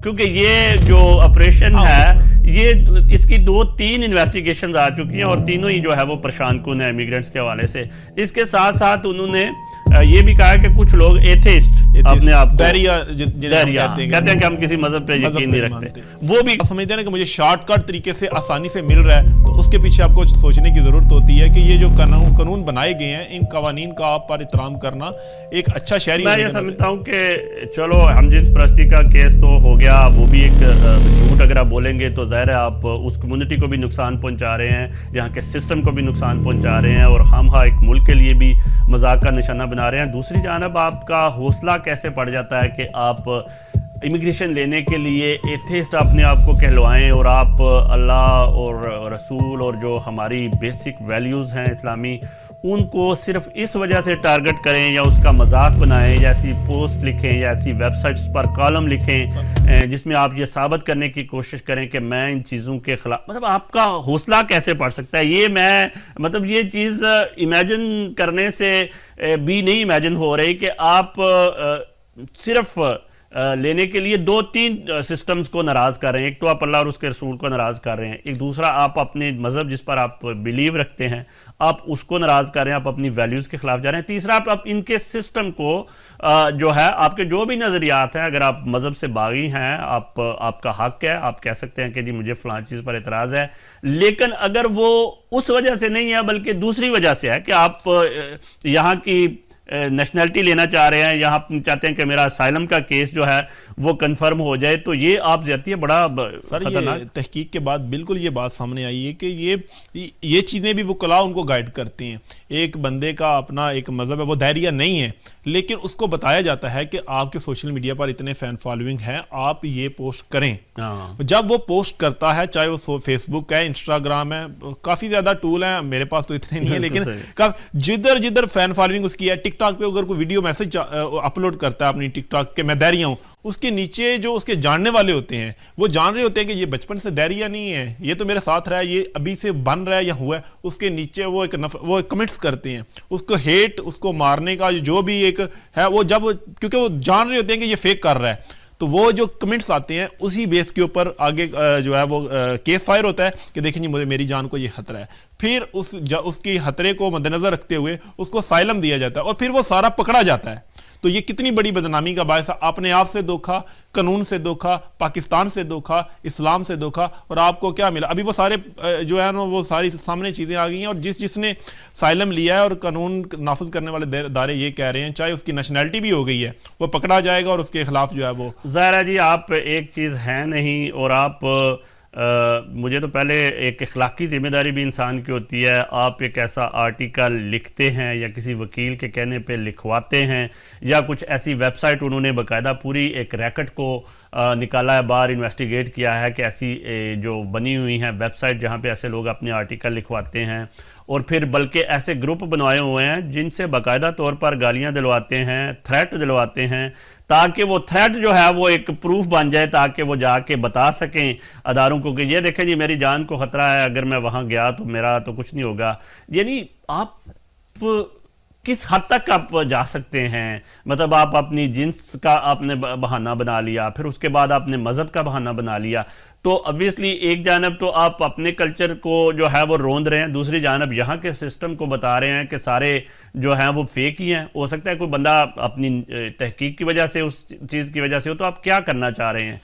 क्योंकि ये जो ऑपरेशन है ये इसकी 2-3 इन्वेस्टिगेशंस आ चुकी हैं और तीनों ही जो है वो परेशान कुन है इमिग्रेंट्स के हवाले से। इसके साथ साथ उन्होंने ये भी कहा कि कुछ लोग एथेइस्ट अपने आप कहते हैं कि हम किसी मजहब पे यकीन नहीं रखते, वो भी समझते हैं कि मुझे शॉर्टकट तरीके से आसानी से मिल रहा है। तो उसके पीछे आपको सोचने की जरूरत होती है कि ये जो कानून बनाए गए हैं, इन कवानीन का आप पर एहतराम करना एक अच्छा शहरी। मैं ये समझता हूँ कि चलो हमजिन्स परस्ती का केस तो हो गया, वो भी एक झूठ अगर आप बोलेंगे तो ज़ाहिर है आप उस कम्युनिटी को भी नुकसान पहुँचा रहे हैं, यहाँ के सिस्टम को भी नुकसान पहुँचा रहे हैं और हम एक मुल्क के लिए भी मजाक का निशाना बना रहे हैं। दूसरी जानब आपका हौसला कैसे पड़ जाता है कि आप इमिग्रेशन लेने के लिए एथेइस्ट अपने आप को कहलवाएं और आप अल्लाह और रसूल और जो हमारी बेसिक वैल्यूज़ हैं इस्लामी, उनको सिर्फ इस वजह से टारगेट करें या उसका मजाक बनाएं या ऐसी पोस्ट लिखें या ऐसी वेबसाइट्स पर कॉलम लिखें जिसमें आप ये साबित करने की कोशिश करें कि मैं इन चीज़ों के खिलाफ। मतलब आपका हौसला कैसे पड़ सकता है? ये मैं मतलब ये चीज़ इमेजिन करने से भी नहीं इमेजिन हो रही कि आप सिर्फ लेने के लिए 2-3 सिस्टम्स को नाराज़ कर रहे हैं। एक तो आप अल्लाह और उसके रसूल को नाराज़ कर रहे हैं, एक दूसरा आप अपने मज़हब जिस पर आप बिलीव रखते हैं आप उसको नाराज़ कर रहे हैं, आप अपनी वैल्यूज़ के खिलाफ जा रहे हैं। तीसरा आप इनके सिस्टम को जो है आपके जो भी नज़रियात हैं, अगर आप मज़हब से बागी हैं, आपका हक है, आप कह सकते हैं कि जी मुझे फ़लाँ चीज़ पर एतराज़ है, लेकिन अगर वो उस वजह से नहीं है बल्कि दूसरी वजह से है कि आप यहाँ की नेशनैलिटी लेना चाह रहे हैं, यहाँ चाहते हैं कि मेरा असाइलम का केस जो है वो कंफर्म हो जाए, तो ये आप जाती है बड़ा सर ये तहकीक के बाद बिल्कुल ये बात सामने आई है कि ये चीज़ें भी वकला उनको गाइड करती हैं। एक बंदे का अपना एक मज़हब है, वो दायरिया नहीं है, लेकिन उसको बताया जाता है कि आपके सोशल मीडिया पर इतने फ़ैन फॉलोइंग हैं, आप ये पोस्ट करें। जब वो पोस्ट करता है, चाहे वो फेसबुक है, इंस्टाग्राम है, काफ़ी ज़्यादा टूल हैं, मेरे पास तो इतने नहीं है, लेकिन जिधर जिधर फ़ैन फॉलोइंग उसकी है, टिकटॉक पे अगर कोई वीडियो मैसेज अपलोड करता है अपनी टिकटॉक के मैं दायरिया हूँ, उसके नीचे जो उसके जानने वाले होते हैं वो जान रहे होते हैं कि ये बचपन से दायरिया नहीं है, ये तो मेरे साथ रहा है, ये अभी से बन रहा है या हुआ है, उसके नीचे वो कमेंट्स करते हैं, उसको हेट, उसको मारने का जो भी एक है, वो जब क्योंकि वो जान रहे होते हैं कि ये फेक कर रहा है, तो वो जो कमेंट्स आते हैं उसी बेस के ऊपर आगे जो है वो केस फायर होता है कि देखें जी मेरी जान को ये खतरा है। फिर उसकी खतरे को मद्देनजर रखते हुए उसको साइलम दिया जाता है और फिर वो सारा पकड़ा जाता है। तो ये कितनी बड़ी बदनामी का बायस है। अपने आप से धोखा, कानून से धोखा, पाकिस्तान से धोखा, इस्लाम से धोखा, और आपको क्या मिला? अभी वो सारे जो है ना वो सारी सामने चीज़ें आ गई हैं और जिसने साइलम लिया है और कानून नाफिज करने वाले इदारे ये कह रहे हैं चाहे उसकी नेशनैलिटी भी हो गई है वो पकड़ा जाएगा और उसके खिलाफ जो है वो। ज़ाहिर जी आप एक चीज़ है नहीं और आप मुझे तो पहले एक अखलाकी ज़िम्मेदारी भी इंसान की होती है। आप एक ऐसा आर्टिकल लिखते हैं या किसी वकील के कहने पे लिखवाते हैं या कुछ ऐसी वेबसाइट उन्होंने बाकायदा पूरी एक रैकेट को निकाला है बाहर, इन्वेस्टिगेट किया है कि ऐसी जो बनी हुई हैं वेबसाइट जहाँ पे ऐसे लोग अपने आर्टिकल लिखवाते हैं और फिर बल्कि ऐसे ग्रुप बनवाए हुए हैं जिनसे बाकायदा तौर पर गालियाँ दिलवाते हैं, थ्रेट दिलवाते हैं, ताकि वो थ्रेट जो है वो एक प्रूफ बन जाए, ताकि वो जाके बता सकें अदारों को कि ये देखें जी मेरी जान को ख़तरा है, अगर मैं वहाँ गया तो मेरा तो कुछ नहीं होगा। यानी आप किस हद तक आप जा सकते हैं? मतलब आप अपनी जिन्स का आपने बहाना बना लिया, फिर उसके बाद आपने मज़हब का बहाना बना लिया, तो ऑब्वियसली एक जानब तो आप अपने कल्चर को जो है वो रोंद रहे हैं, दूसरी जानब यहाँ के सिस्टम को बता रहे हैं कि सारे जो हैं वो फेक ही हैं। हो सकता है कोई बंदा अपनी तहकीक की वजह से, उस चीज़ की वजह से हो, तो आप क्या करना चाह रहे हैं?